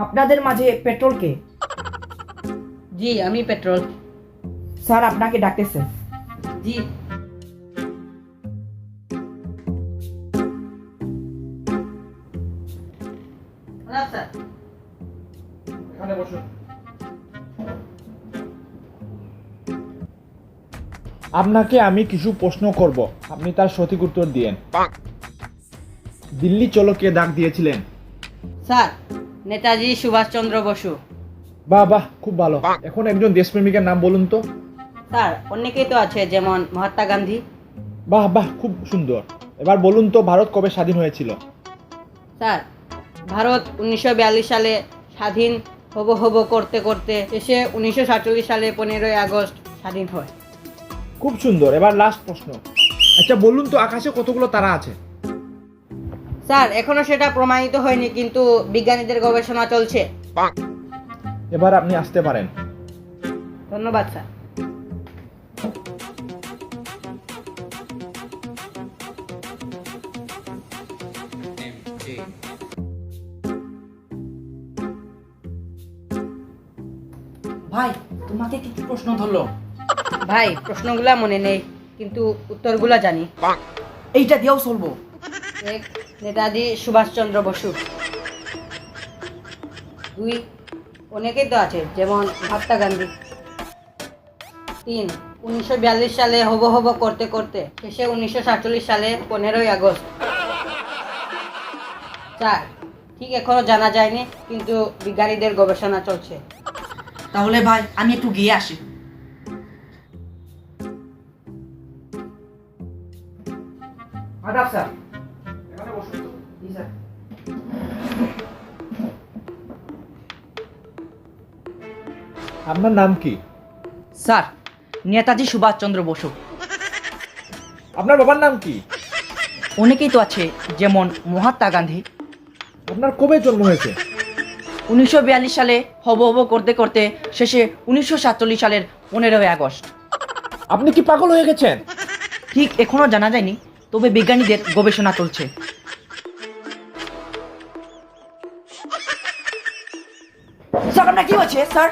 আপনাদের মাঝে পেট্রোল কে? জি আমি পেট্রোল। স্যার আপনাকে ডাকতেছেন। জি স্যার। এখানে বসুন। আপনাকে আমি কিছু প্রশ্ন করব, আপনি তার সঠিক উত্তর দিয়েন। দিল্লি চলো কে ডাক দিয়েছিলেন? স্যার নেতাজি সুভাষচন্দ্র বসু। বাহ বাহ, খুব ভালো। এখন একজন দেশপ্রেমিকের নাম বলুন তো। স্যার অনেকেই তো আছে, যেমন মহাত্মা গান্ধী। বাহ বাহ, খুব সুন্দর। এবার বলুন তো, ভারত কবে স্বাধীন হয়েছিল? স্যার ভারত 1942 সালে স্বাধীন হব করতে করতে শেষে 1947 সালে 15ই আগস্ট স্বাধীন হয়। খুব সুন্দর। এবার লাস্ট প্রশ্ন। আচ্ছা বলুন তো, আকাশে কতগুলো তারা আছে? স্যার এখনো সেটা প্রমাণিত হয়নি, কিন্তু বিজ্ঞানীদের গবেষণা চলছে। এবার আপনি আসতে পারেন। ধন্যবাদ স্যার। ভাই তোমাকে কি কি প্রশ্ন ধরলো? ভাই প্রশ্নগুলা মনে নেই, কিন্তু উত্তরগুলা জানি। এইটা দিয়েও চলবো? এক, নেতাজি সুভাষচন্দ্র বসু। দুই, অনেকেই তো আছে, যেমন মহাত্মা গান্ধী। তিন, 1942 সালে হব করতে করতে শেষে 1947 সালে 15ই আগস্ট। চার, ঠিক এখনো জানা যায়নি, কিন্তু বিজ্ঞানীদের গবেষণা চলছে। তাহলে ভাই আমি একটু গিয়ে আসি। আদাব স্যার। এখানে বসুন তো। জি স্যার। আপনার নাম কি? স্যার নেতাজি সুভাষচন্দ্র বসু। আপনার বাবার নাম কি? অনেকেই তো আছে, যেমন মহাত্মা গান্ধী। আপনার কবে জন্ম হয়েছে? 1942 সালে হব করতে করতে শেষে 1947 সালের 15ই আগস্ট। আপনি কি পাগল হয়ে গেছেন? ঠিক এখনো জানা যায়নি, তবে বিজ্ঞানীদের গবেষণা চলছে। স্যার আপনার কি হচ্ছে স্যার?